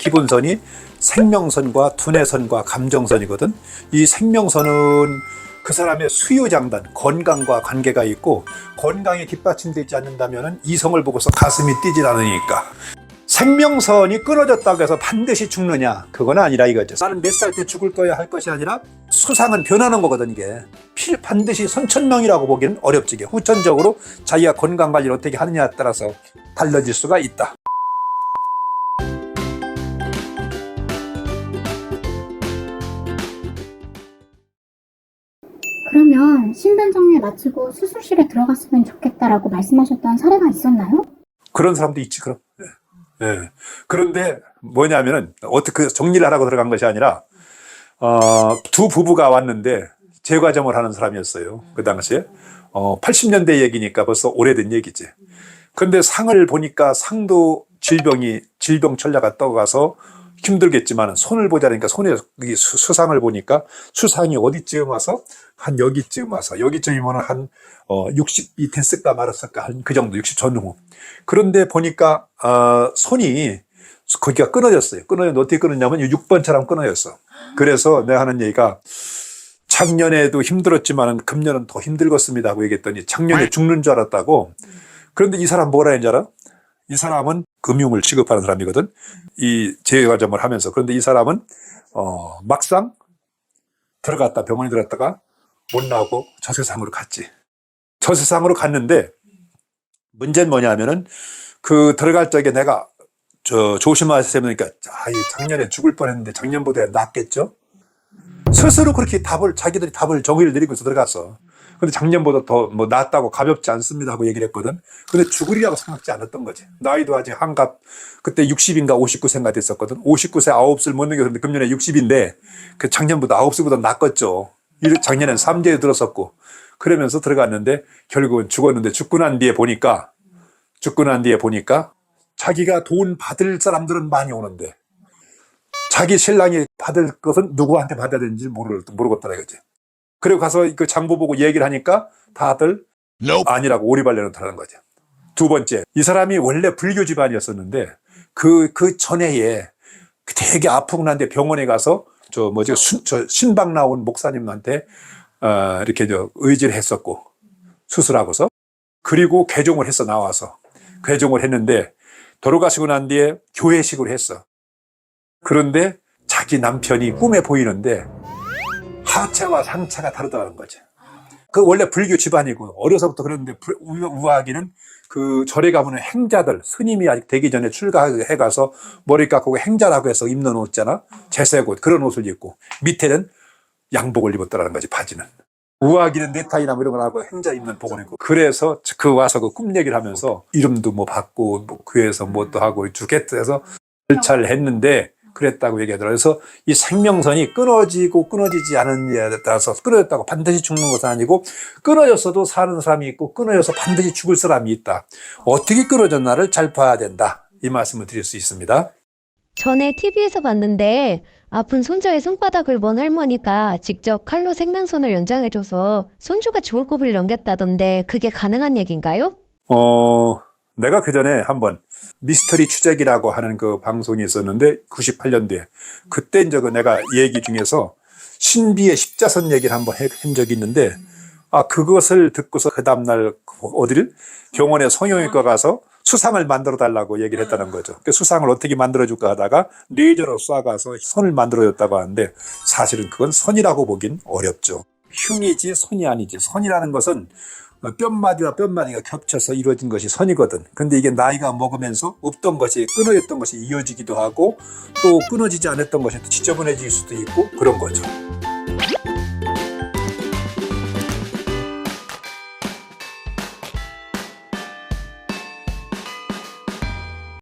기본선이 생명선과 두뇌선과 감정선이거든. 이 생명선은 그 사람의 수요장단, 건강과 관계가 있고, 건강이 뒷받침되지 않는다면 이성을 보고서 가슴이 뛰질 않으니까. 생명선이 끊어졌다고 해서 반드시 죽느냐, 그건 아니라 이거죠. 나는 몇 살 때 죽을 거야 할 것이 아니라 수상은 변하는 거거든. 이게 반드시 선천명이라고 보기는 어렵지. 이게 후천적으로 자기가 건강 관리를 어떻게 하느냐에 따라서 달라질 수가 있다. 그러면 신변정리를 마치고 수술실에 들어갔으면 좋겠다라고 말씀하셨던 사례가 있었나요? 그런 사람도 있지. 그럼. 예. 그런데 뭐냐면은 어떻게 정리를 하라고 들어간 것이 아니라 두 부부가 왔는데 제과점을 하는 사람이었어요. 그 당시에 80년대 얘기니까 벌써 오래된 얘기지. 근데 상을 보니까 상도 질병 천자가 떠가서 힘들겠지만 손을 보자니까 손에 수상을 보니까 수상이 어디쯤 와서 한 여기쯤 와서 여기쯤이면 한 60이 됐을까 말았을까 한 그 정도 60 전후. 그런데 보니까 손이 거기가 끊어졌어요. 끊어졌는데 어떻게 끊었냐면 6번처럼 끊어졌어. 그래서 내가 하는 얘기가 작년에도 힘들었지만 금년은 더 힘들겠습니다 하고 얘기했더니 작년에 죽는 줄 알았다고. 그런데 이 사람 뭐라 했는지 알아? 이 사람은 금융을 취급하는 사람이거든. 이 제과점을 하면서. 그런데 이 사람은 막상 병원에 들어갔다가 못 나오고 저 세상으로 갔지. 저 세상으로 갔는데 문제는 뭐냐면은 그 들어갈 적에 내가 조심하세요 그러니까 작년에 죽을 뻔했는데 작년보다 낫겠죠? 스스로 그렇게 자기들이 답을 정의를 내리고서 들어갔어. 근데 작년보다 더 낫다고 가볍지 않습니다 하고 얘기를 했거든. 근데 죽으리라고 생각지 않았던 거지. 나이도 아직 한갑 그때 60인가 59세인가 됐었거든. 59세 9을 못 넘겼는데 금년에 60인데 그 작년보다 9세보다 낫겠죠. 작년엔 3제에 들었었고 그러면서 들어갔는데 결국은 죽었는데 죽고 난 뒤에 보니까 자기가 돈 받을 사람들은 많이 오는데 자기 신랑이 받을 것은 누구한테 받아야 되는지 모르겠더라 이거지. 그리고 가서 그 장부 보고 얘기를 하니까 다들 아니라고 오리발레노타라는 거죠. 두 번째, 이 사람이 원래 불교 집안이었었는데 그 전해에 되게 아프고 난데 병원에 가서 신방 나온 목사님한테 이렇게 의지를 했었고 수술하고서 그리고 개종을 했어. 나와서 개종을 했는데 돌아가시고 난 뒤에 교회식으로 했어. 그런데 자기 남편이 꿈에 보이는데 하체와 상체가 다르다는 거죠. 그 원래 불교 집안이고 어려서부터 그랬는데 우아하기는 그 절에 가면 행자들 스님이 아직 되기 전에 출가해 가서 머리 깎고 행자라고 해서 입는 옷 있잖아. 제색 옷 그런 옷을 입고 밑에는 양복을 입었다라는 거지. 바지는 우아하기는 네타이나 이런 거 하고 행자 입는 복을 입고 그래서 와서 그 꿈 얘기를 하면서 이름도 받고 교회에서 또 하고 주겠다 해서 절차를 했는데 그랬다고 얘기하더라고요. 그래서 이 생명선이 끊어지고 끊어지지 않느냐에 따라서 끊어졌다고 반드시 죽는 것은 아니고 끊어졌어도 사는 사람이 있고 끊어져서 반드시 죽을 사람이 있다. 어떻게 끊어졌나를 잘 봐야 된다. 이 말씀을 드릴 수 있습니다. 전에 TV에서 봤는데 아픈 손자의 손바닥을 먼 할머니가 직접 칼로 생명선을 연장해줘서 손주가 죽을 고비를 넘겼다던데 그게 가능한 얘기인가요? 내가 그 전에 한번 미스터리 추적이라고 하는 그 방송이 있었는데 98년도에 그때 이제 내가 얘기 중에서 신비의 십자선 얘기를 한번 한 적이 있는데 그것을 듣고서 그 다음날 어디를 병원에 성형외과 가서 수상을 만들어 달라고 얘기를 했다는 거죠. 그 수상을 어떻게 만들어 줄까 하다가 레이저로 쏴가서 선을 만들어 줬다고 하는데 사실은 그건 선이라고 보긴 어렵죠. 흉이지 선이 아니지. 선이라는 것은 뼘마디와 뼘마디가 겹쳐서 이루어진 것이 선이거든. 근데 이게 나이가 먹으면서 없던 것이 끊어졌던 것이 이어지기도 하고 또 끊어지지 않았던 것이 지저분해질 수도 있고 그런 거죠.